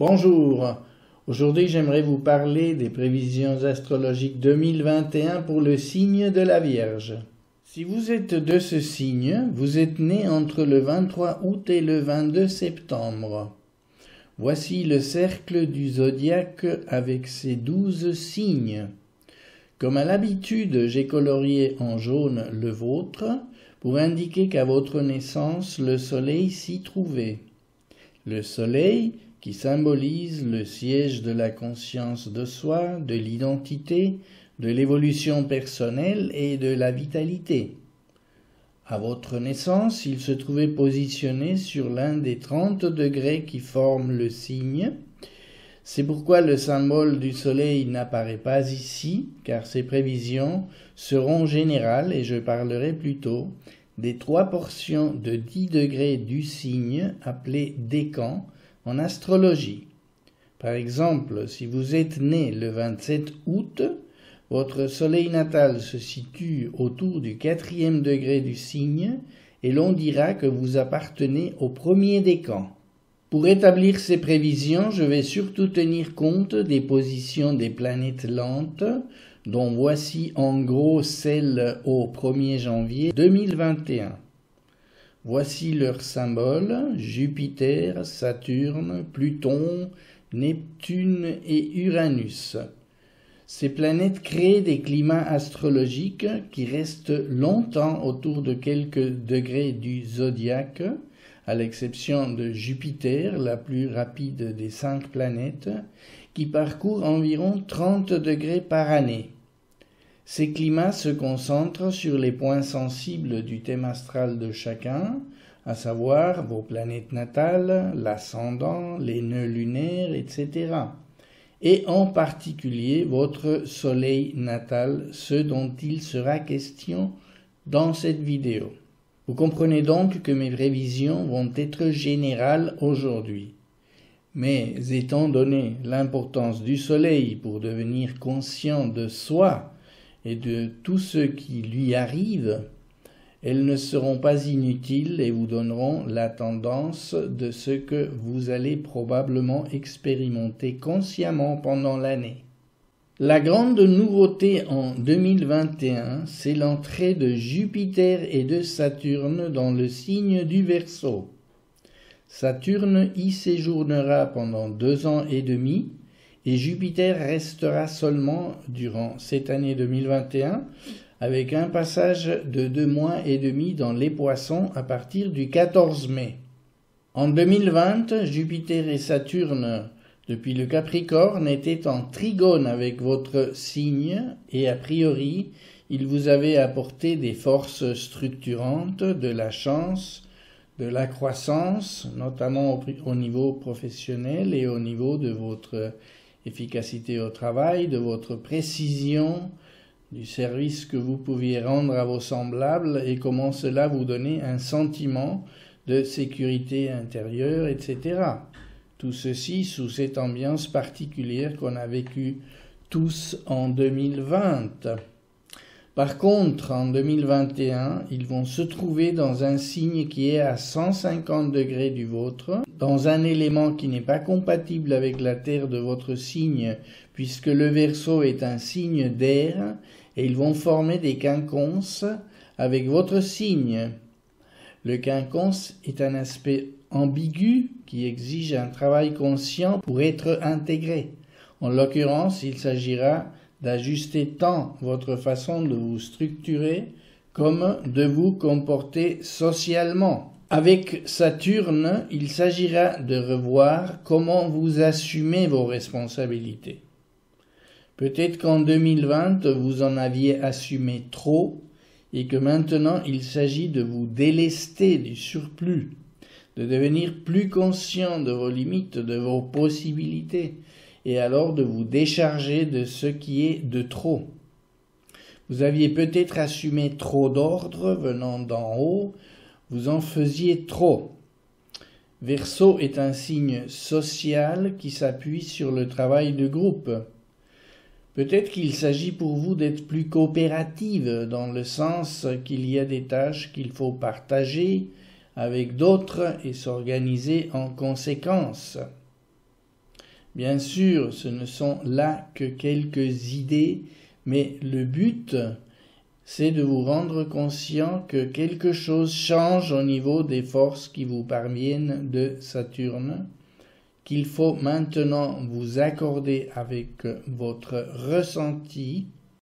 Bonjour, aujourd'hui j'aimerais vous parler des prévisions astrologiques 2021 pour le signe de la Vierge. Si vous êtes de ce signe, vous êtes né entre le 23 août et le 22 septembre. Voici le cercle du zodiaque avec ses 12 signes. Comme à l'habitude, j'ai colorié en jaune le vôtre pour indiquer qu'à votre naissance, le soleil s'y trouvait. Le soleil qui symbolise le siège de la conscience de soi, de l'identité, de l'évolution personnelle et de la vitalité. À votre naissance, il se trouvait positionné sur l'un des 30 degrés qui forment le signe. C'est pourquoi le symbole du soleil n'apparaît pas ici, car ces prévisions seront générales et je parlerai plutôt des 3 portions de 10 degrés du signe appelées décans en astrologie. Par exemple, si vous êtes né le 27 août, votre soleil natal se situe autour du 4e degré du signe et l'on dira que vous appartenez au premier décan. Pour établir ces prévisions, je vais surtout tenir compte des positions des planètes lentes, dont voici en gros celles au 1er janvier 2021. Voici leurs symboles: Jupiter, Saturne, Pluton, Neptune et Uranus. Ces planètes créent des climats astrologiques qui restent longtemps autour de quelques degrés du zodiaque, à l'exception de Jupiter, la plus rapide des 5 planètes, qui parcourt environ 30 degrés par année. Ces climats se concentrent sur les points sensibles du thème astral de chacun, à savoir vos planètes natales, l'ascendant, les nœuds lunaires, etc. Et en particulier votre soleil natal, ce dont il sera question dans cette vidéo. Vous comprenez donc que mes prévisions vont être générales aujourd'hui. Mais étant donné l'importance du soleil pour devenir conscient de soi et de tout ce qui lui arrive, elles ne seront pas inutiles et vous donneront la tendance de ce que vous allez probablement expérimenter consciemment pendant l'année. La grande nouveauté en 2021, c'est l'entrée de Jupiter et de Saturne dans le signe du Verseau. Saturne y séjournera pendant 2 ans et demi et Jupiter restera seulement durant cette année 2021 avec un passage de 2 mois et demi dans les Poissons à partir du 14 mai. En 2020, Jupiter et Saturne, depuis le Capricorne, étaient en trigone avec votre signe et a priori, ils vous avaient apporté des forces structurantes, de la chance, de la croissance, notamment au niveau professionnel et au niveau de votre efficacité au travail, de votre précision, du service que vous pouviez rendre à vos semblables et comment cela vous donnait un sentiment de sécurité intérieure, etc. Tout ceci sous cette ambiance particulière qu'on a vécue tous en 2020. Par contre, en 2021, ils vont se trouver dans un signe qui est à 150 degrés du vôtre, dans un élément qui n'est pas compatible avec la terre de votre signe, puisque le Verseau est un signe d'air, et ils vont former des quinconces avec votre signe. Le quinconce est un aspect ambigu qui exige un travail conscient pour être intégré. En l'occurrence, il s'agira d'ajuster tant votre façon de vous structurer comme de vous comporter socialement. Avec Saturne, il s'agira de revoir comment vous assumez vos responsabilités. Peut-être qu'en 2020, vous en aviez assumé trop et que maintenant il s'agit de vous délester du surplus, de devenir plus conscient de vos limites, de vos possibilités, et alors de vous décharger de ce qui est de trop. Vous aviez peut-être assumé trop d'ordres venant d'en haut, vous en faisiez trop. Verseau est un signe social qui s'appuie sur le travail de groupe. Peut-être qu'il s'agit pour vous d'être plus coopérative dans le sens qu'il y a des tâches qu'il faut partager avec d'autres et s'organiser en conséquence. Bien sûr, ce ne sont là que quelques idées, mais le but, c'est de vous rendre conscient que quelque chose change au niveau des forces qui vous parviennent de Saturne, qu'il faut maintenant vous accorder avec votre ressenti.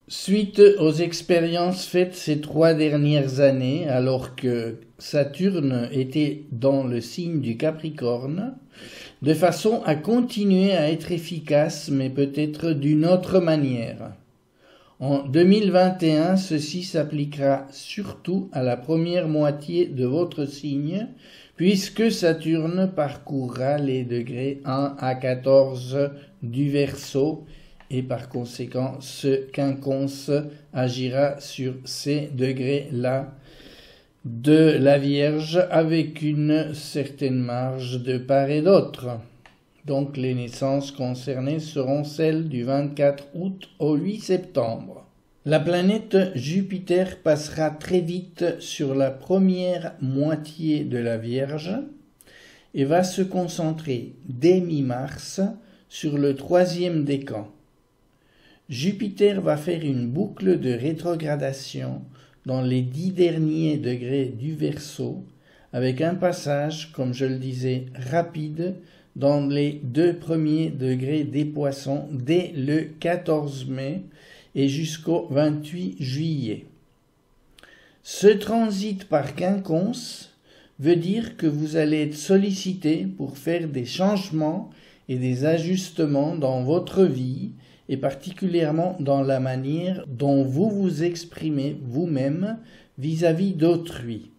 Suite aux expériences faites ces 3 dernières années, alors que Saturne était dans le signe du Capricorne, de façon à continuer à être efficace, mais peut-être d'une autre manière. En 2021, ceci s'appliquera surtout à la première moitié de votre signe, puisque Saturne parcourra les degrés 1 à 14 du Verseau, et par conséquent, ce quinconce agira sur ces degrés-là de la Vierge avec une certaine marge de part et d'autre. Donc les naissances concernées seront celles du 24 août au 8 septembre. La planète Jupiter passera très vite sur la première moitié de la Vierge et va se concentrer dès mi-mars sur le 3e décan. Jupiter va faire une boucle de rétrogradation dans les 10 derniers degrés du Verseau, avec un passage, comme je le disais, rapide dans les 2 premiers degrés des Poissons dès le 14 mai et jusqu'au 28 juillet. Ce transit par quinconce veut dire que vous allez être sollicité pour faire des changements et des ajustements dans votre vie, et particulièrement dans la manière dont vous vous exprimez vous-même vis-à-vis d'autrui.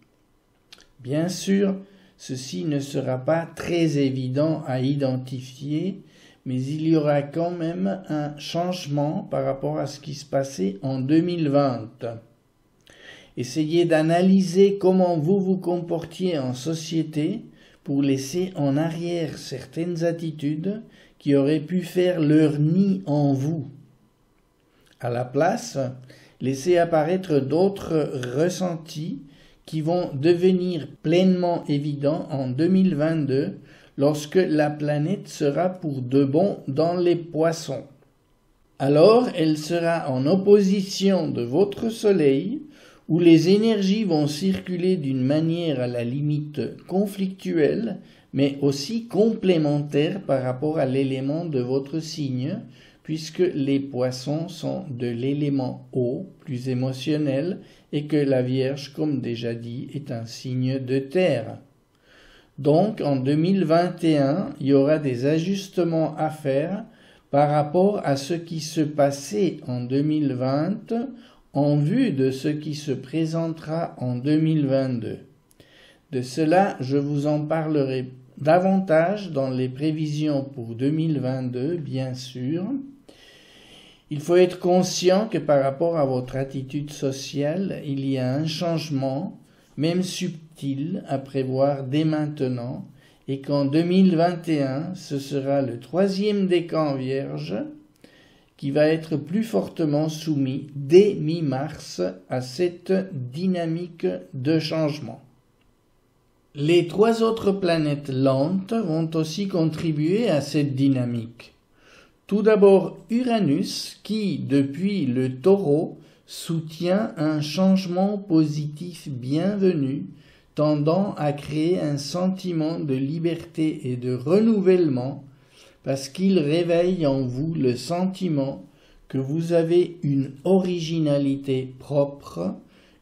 Bien sûr, ceci ne sera pas très évident à identifier, mais il y aura quand même un changement par rapport à ce qui se passait en 2020. Essayez d'analyser comment vous vous comportiez en société pour laisser en arrière certaines attitudes qui auraient pu faire leur nid en vous. À la place, laissez apparaître d'autres ressentis qui vont devenir pleinement évidents en 2022 lorsque la planète sera pour de bon dans les Poissons. Alors, elle sera en opposition de votre Soleil, où les énergies vont circuler d'une manière à la limite conflictuelle, mais aussi complémentaire par rapport à l'élément de votre signe, puisque les Poissons sont de l'élément eau, plus émotionnel, et que la Vierge, comme déjà dit, est un signe de terre. Donc, en 2021, il y aura des ajustements à faire par rapport à ce qui se passait en 2020, en vue de ce qui se présentera en 2022. De cela, je vous en parlerai davantage dans les prévisions pour 2022, bien sûr. Il faut être conscient que par rapport à votre attitude sociale, il y a un changement, même subtil, à prévoir dès maintenant, et qu'en 2021, ce sera le 3e décan Vierge qui va être plus fortement soumis dès mi-mars à cette dynamique de changement. Les 3 autres planètes lentes vont aussi contribuer à cette dynamique. Tout d'abord Uranus qui, depuis le Taureau, soutient un changement positif bienvenu, tendant à créer un sentiment de liberté et de renouvellement, parce qu'il réveille en vous le sentiment que vous avez une originalité propre,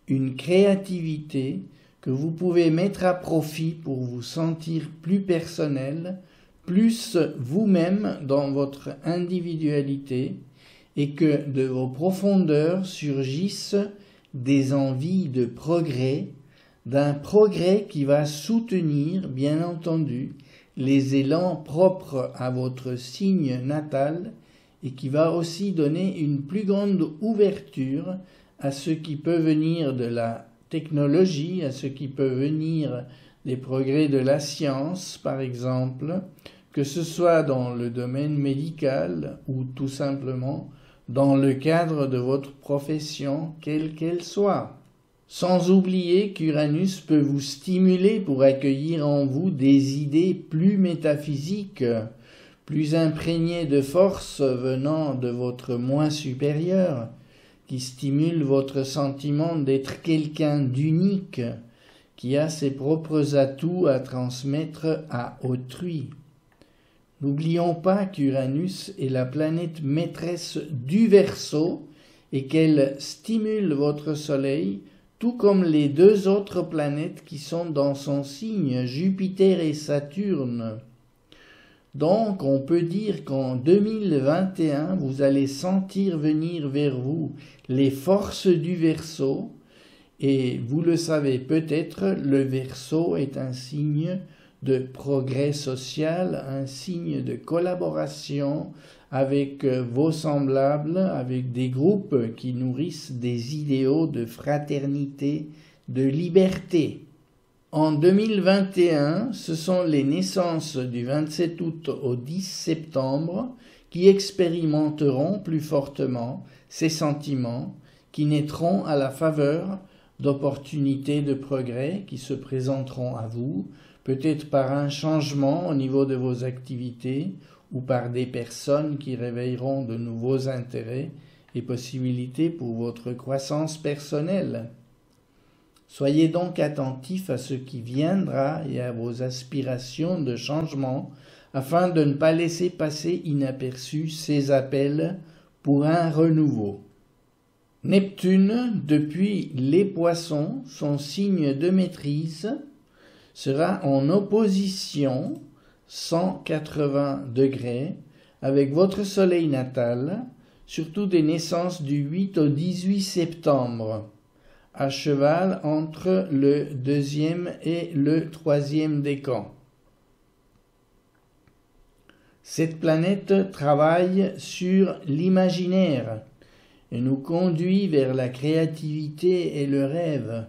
une créativité que vous pouvez mettre à profit pour vous sentir plus personnel, plus vous-même dans votre individualité, et que de vos profondeurs surgissent des envies de progrès, d'un progrès qui va soutenir, bien entendu, les élans propres à votre signe natal et qui va aussi donner une plus grande ouverture à ce qui peut venir de la technologie, à ce qui peut venir des progrès de la science, par exemple, que ce soit dans le domaine médical ou tout simplement dans le cadre de votre profession, quelle qu'elle soit. Sans oublier qu'Uranus peut vous stimuler pour accueillir en vous des idées plus métaphysiques, plus imprégné de force venant de votre moi supérieur, qui stimule votre sentiment d'être quelqu'un d'unique, qui a ses propres atouts à transmettre à autrui. N'oublions pas qu'Uranus est la planète maîtresse du Verseau et qu'elle stimule votre Soleil, tout comme les deux autres planètes qui sont dans son signe, Jupiter et Saturne. Donc, on peut dire qu'en 2021, vous allez sentir venir vers vous les forces du Verseau, et vous le savez peut-être, le Verseau est un signe de progrès social, un signe de collaboration avec vos semblables, avec des groupes qui nourrissent des idéaux de fraternité, de liberté. En 2021, ce sont les naissances du 27 août au 10 septembre qui expérimenteront plus fortement ces sentiments, qui naîtront à la faveur d'opportunités de progrès qui se présenteront à vous, peut-être par un changement au niveau de vos activités ou par des personnes qui réveilleront de nouveaux intérêts et possibilités pour votre croissance personnelle. Soyez donc attentifs à ce qui viendra et à vos aspirations de changement afin de ne pas laisser passer inaperçus ces appels pour un renouveau. Neptune, depuis les Poissons, son signe de maîtrise, sera en opposition 180 degrés avec votre Soleil natal, surtout des naissances du 8 au 18 septembre, à cheval entre le 2e et le 3e décan. Cette planète travaille sur l'imaginaire et nous conduit vers la créativité et le rêve.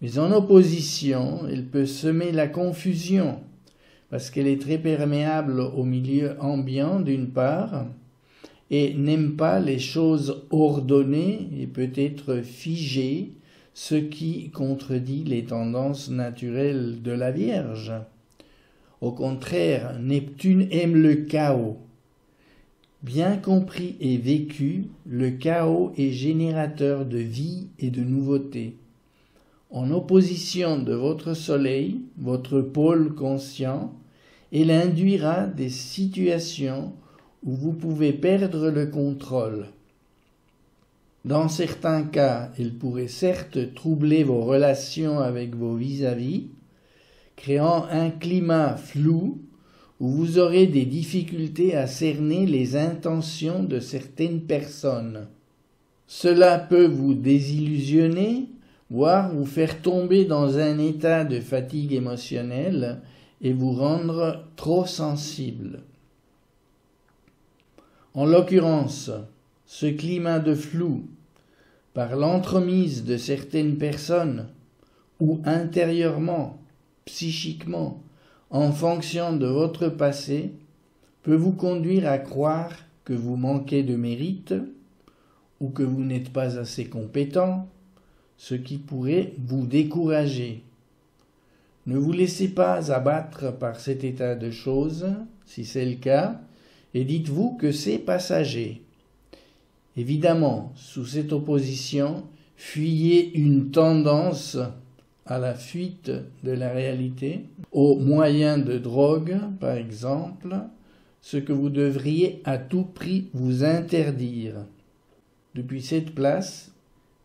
Mais en opposition, elle peut semer la confusion, parce qu'elle est très perméable au milieu ambiant d'une part, et n'aime pas les choses ordonnées et peut être figées, ce qui contredit les tendances naturelles de la Vierge. Au contraire, Neptune aime le chaos. Bien compris et vécu, le chaos est générateur de vie et de nouveautés. En opposition de votre Soleil, votre pôle conscient, elle induira des situations où vous pouvez perdre le contrôle. Dans certains cas, elle pourrait certes troubler vos relations avec vos vis-à-vis, créant un climat flou où vous aurez des difficultés à cerner les intentions de certaines personnes. Cela peut vous désillusionner, voire vous faire tomber dans un état de fatigue émotionnelle et vous rendre trop sensible. En l'occurrence, ce climat de flou, par l'entremise de certaines personnes, ou intérieurement, psychiquement, en fonction de votre passé, peut vous conduire à croire que vous manquez de mérite, ou que vous n'êtes pas assez compétent, ce qui pourrait vous décourager. Ne vous laissez pas abattre par cet état de choses, si c'est le cas, et dites-vous que c'est passager. Évidemment, sous cette opposition, fuyez une tendance à la fuite de la réalité, aux moyens de drogue, par exemple, ce que vous devriez à tout prix vous interdire. Depuis cette place,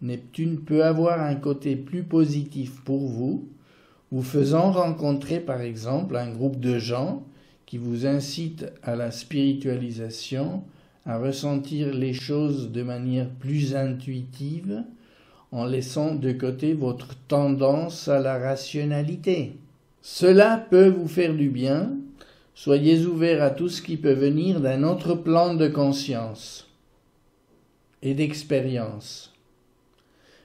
Neptune peut avoir un côté plus positif pour vous faisant rencontrer par exemple un groupe de gens qui vous incitent à la spiritualisation, à ressentir les choses de manière plus intuitive, en laissant de côté votre tendance à la rationalité. Cela peut vous faire du bien, soyez ouverts à tout ce qui peut venir d'un autre plan de conscience et d'expérience.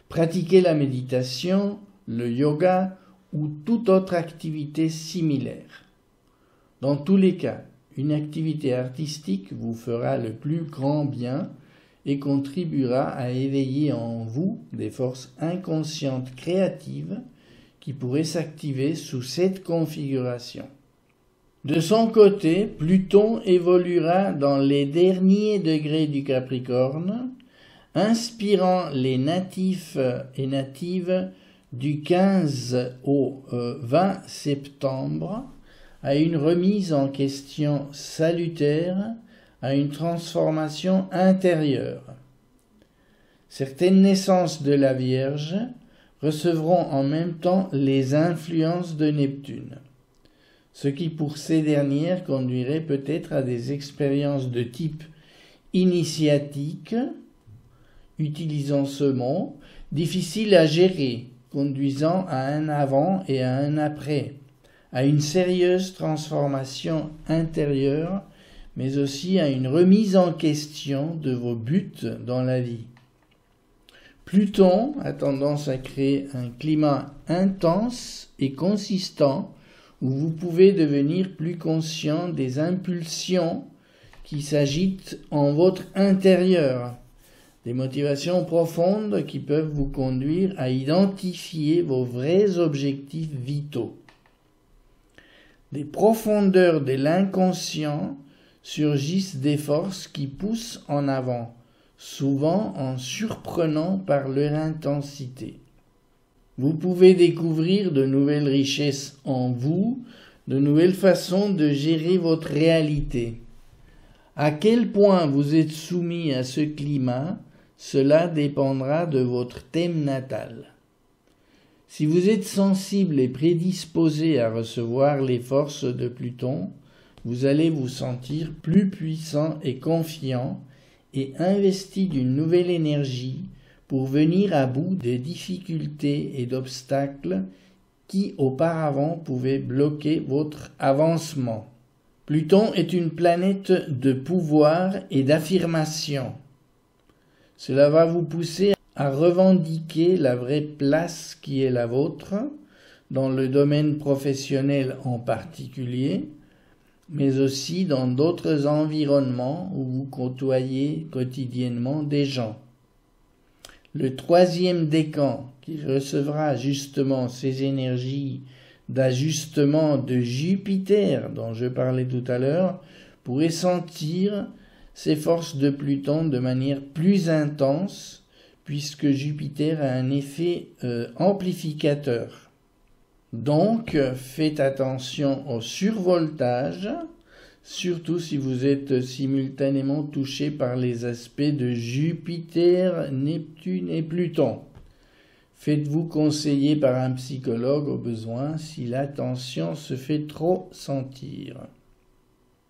Pratiquez la méditation, le yoga ou toute autre activité similaire. Dans tous les cas, une activité artistique vous fera le plus grand bien et contribuera à éveiller en vous des forces inconscientes créatives qui pourraient s'activer sous cette configuration. De son côté, Pluton évoluera dans les derniers degrés du Capricorne, inspirant les natifs et natives du 15 au 20 septembre à une remise en question salutaire, à une transformation intérieure. Certaines naissances de la Vierge recevront en même temps les influences de Neptune, ce qui pour ces dernières conduirait peut-être à des expériences de type initiatique, utilisant ce mot, difficiles à gérer, conduisant à un avant et à un après, à une sérieuse transformation intérieure, mais aussi à une remise en question de vos buts dans la vie. Pluton a tendance à créer un climat intense et consistant où vous pouvez devenir plus conscient des impulsions qui s'agitent en votre intérieur, des motivations profondes qui peuvent vous conduire à identifier vos vrais objectifs vitaux. Des profondeurs de l'inconscient surgissent des forces qui poussent en avant, souvent en surprenant par leur intensité. Vous pouvez découvrir de nouvelles richesses en vous, de nouvelles façons de gérer votre réalité. À quel point vous êtes soumis à ce climat, cela dépendra de votre thème natal. Si vous êtes sensible et prédisposé à recevoir les forces de Pluton, vous allez vous sentir plus puissant et confiant et investi d'une nouvelle énergie pour venir à bout des difficultés et d'obstacles qui auparavant pouvaient bloquer votre avancement. Pluton est une planète de pouvoir et d'affirmation. Cela va vous pousser à revendiquer la vraie place qui est la vôtre, dans le domaine professionnel en particulier, mais aussi dans d'autres environnements où vous côtoyez quotidiennement des gens. Le troisième décan, qui recevra justement ces énergies d'ajustement de Jupiter dont je parlais tout à l'heure, pourrait sentir ces forces de Pluton de manière plus intense, puisque Jupiter a un effet amplificateur. Donc, faites attention au survoltage, surtout si vous êtes simultanément touché par les aspects de Jupiter, Neptune et Pluton. Faites-vous conseiller par un psychologue au besoin si la tension se fait trop sentir.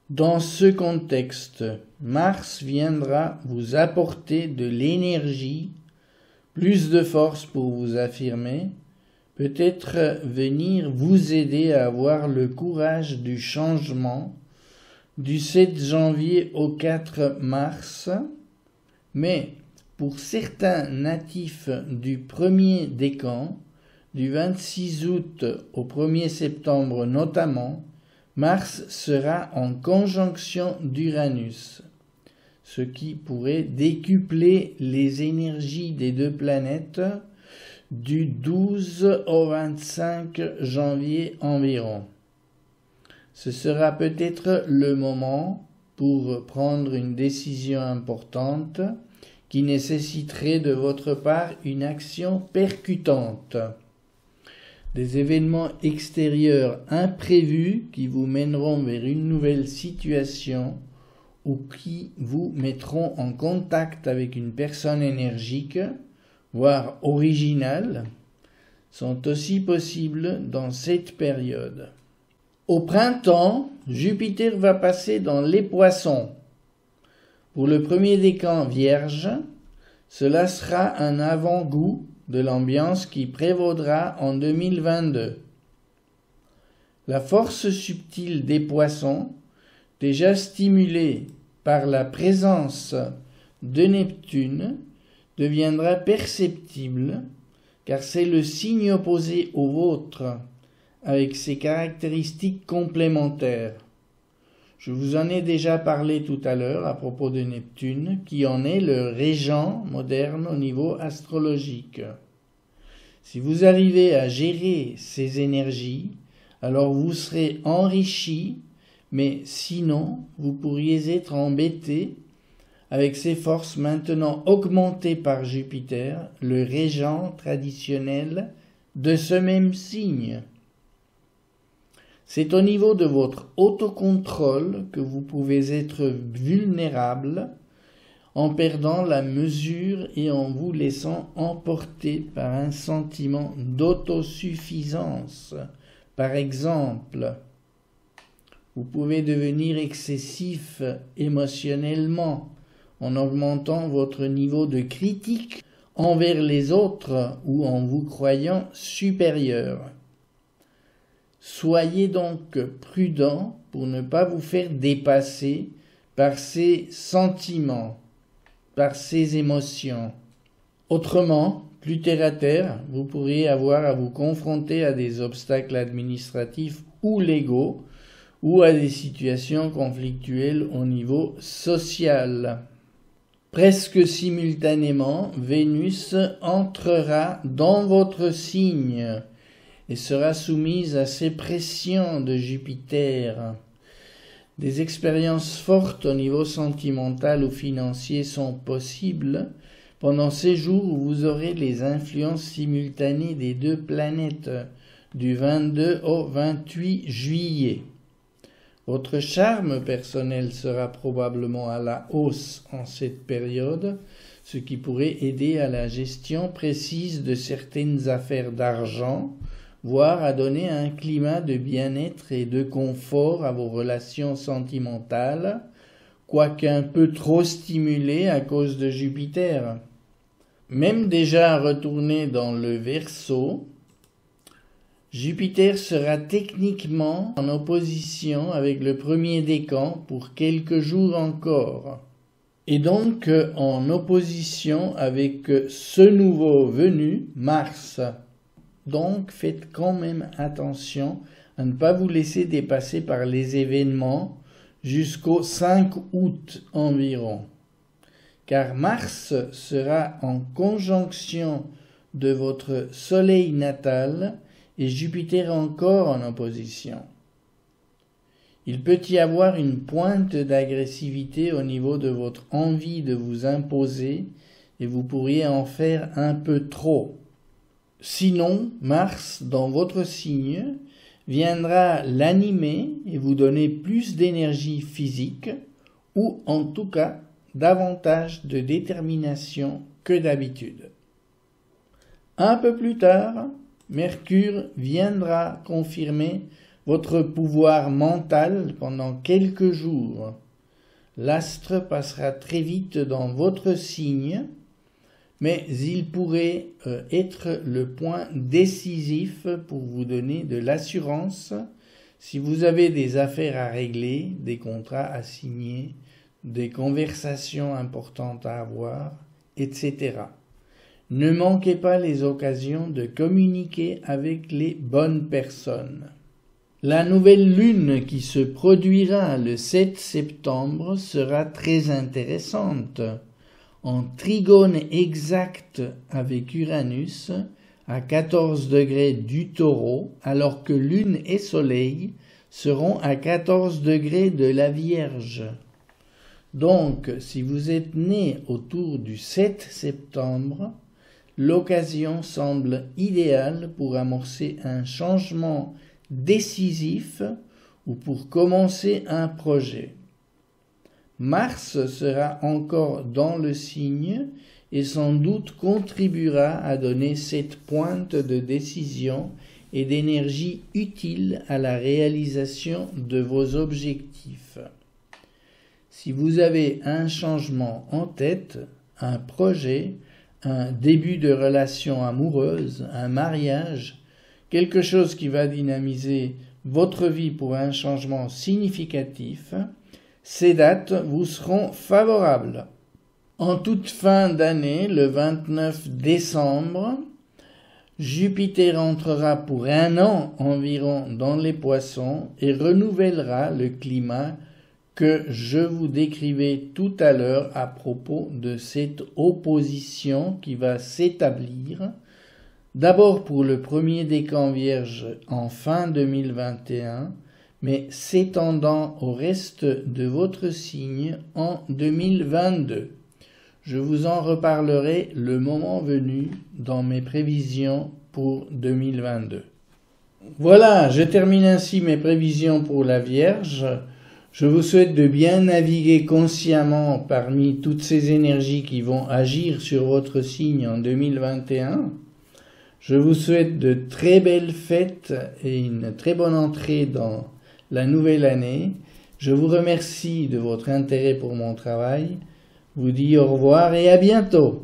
Dans ce contexte, Mars viendra vous apporter de l'énergie, plus de force pour vous affirmer, peut-être venir vous aider à avoir le courage du changement du 7 janvier au 4 mars, mais pour certains natifs du premier décan, du 26 août au 1er septembre notamment, Mars sera en conjonction d'Uranus, ce qui pourrait décupler les énergies des deux planètes du 12 au 25 janvier environ. Ce sera peut-être le moment pour prendre une décision importante qui nécessiterait de votre part une action percutante. Des événements extérieurs imprévus qui vous mèneront vers une nouvelle situation ou qui vous mettront en contact avec une personne énergique, voire originale, sont aussi possibles dans cette période. Au printemps, Jupiter va passer dans les Poissons. Pour le premier décan Vierge, cela sera un avant-goût de l'ambiance qui prévaudra en 2022. La force subtile des Poissons, déjà stimulée par la présence de Neptune, deviendra perceptible, car c'est le signe opposé au vôtre, avec ses caractéristiques complémentaires. Je vous en ai déjà parlé tout à l'heure à propos de Neptune, qui en est le régent moderne au niveau astrologique. Si vous arrivez à gérer ces énergies, alors vous serez enrichi mais sinon vous pourriez être embêté avec ces forces maintenant augmentées par Jupiter, le régent traditionnel de ce même signe. C'est au niveau de votre autocontrôle que vous pouvez être vulnérable en perdant la mesure et en vous laissant emporter par un sentiment d'autosuffisance. Par exemple, vous pouvez devenir excessif émotionnellement en augmentant votre niveau de critique envers les autres ou en vous croyant supérieur. Soyez donc prudent pour ne pas vous faire dépasser par ces sentiments, par ces émotions. Autrement, plus terre à terre, vous pourriez avoir à vous confronter à des obstacles administratifs ou légaux ou à des situations conflictuelles au niveau social. Presque simultanément, Vénus entrera dans votre signe et sera soumise à ces pressions de Jupiter. Des expériences fortes au niveau sentimental ou financier sont possibles pendant ces jours où vous aurez les influences simultanées des deux planètes du 22 au 28 juillet. Votre charme personnel sera probablement à la hausse en cette période, ce qui pourrait aider à la gestion précise de certaines affaires d'argent, voire à donner un climat de bien-être et de confort à vos relations sentimentales, quoique un peu trop stimulées à cause de Jupiter. Même déjà retourné dans le Verseau, Jupiter sera techniquement en opposition avec le premier décan pour quelques jours encore, et donc en opposition avec ce nouveau venu, Mars. Donc faites quand même attention à ne pas vous laisser dépasser par les événements jusqu'au 5 août environ, car Mars sera en conjonction de votre Soleil natal et Jupiter encore en opposition. Il peut y avoir une pointe d'agressivité au niveau de votre envie de vous imposer et vous pourriez en faire un peu trop. Sinon, Mars, dans votre signe, viendra l'animer et vous donner plus d'énergie physique ou en tout cas davantage de détermination que d'habitude. Un peu plus tard, Mercure viendra confirmer votre pouvoir mental pendant quelques jours. L'astre passera très vite dans votre signe, mais il pourrait être le point décisif pour vous donner de l'assurance si vous avez des affaires à régler, des contrats à signer, des conversations importantes à avoir, etc. Ne manquez pas les occasions de communiquer avec les bonnes personnes. La nouvelle lune qui se produira le 7 septembre sera très intéressante, en trigone exact avec Uranus à 14 degrés du Taureau, alors que Lune et Soleil seront à 14 degrés de la Vierge. Donc, si vous êtes né autour du 7 septembre, l'occasion semble idéale pour amorcer un changement décisif ou pour commencer un projet. Mars sera encore dans le signe et sans doute contribuera à donner cette pointe de décision et d'énergie utile à la réalisation de vos objectifs. Si vous avez un changement en tête, un projet, un début de relation amoureuse, un mariage, quelque chose qui va dynamiser votre vie pour un changement significatif, ces dates vous seront favorables. En toute fin d'année, le 29 décembre, Jupiter entrera pour un an environ dans les Poissons et renouvellera le climat que je vous décrivais tout à l'heure à propos de cette opposition qui va s'établir, d'abord pour le premier décan Vierge en fin 2021, mais s'étendant au reste de votre signe en 2022. Je vous en reparlerai le moment venu dans mes prévisions pour 2022. Voilà, je termine ainsi mes prévisions pour la Vierge. Je vous souhaite de bien naviguer consciemment parmi toutes ces énergies qui vont agir sur votre signe en 2021. Je vous souhaite de très belles fêtes et une très bonne entrée dans la nouvelle année. Je vous remercie de votre intérêt pour mon travail. Vous dis au revoir et à bientôt.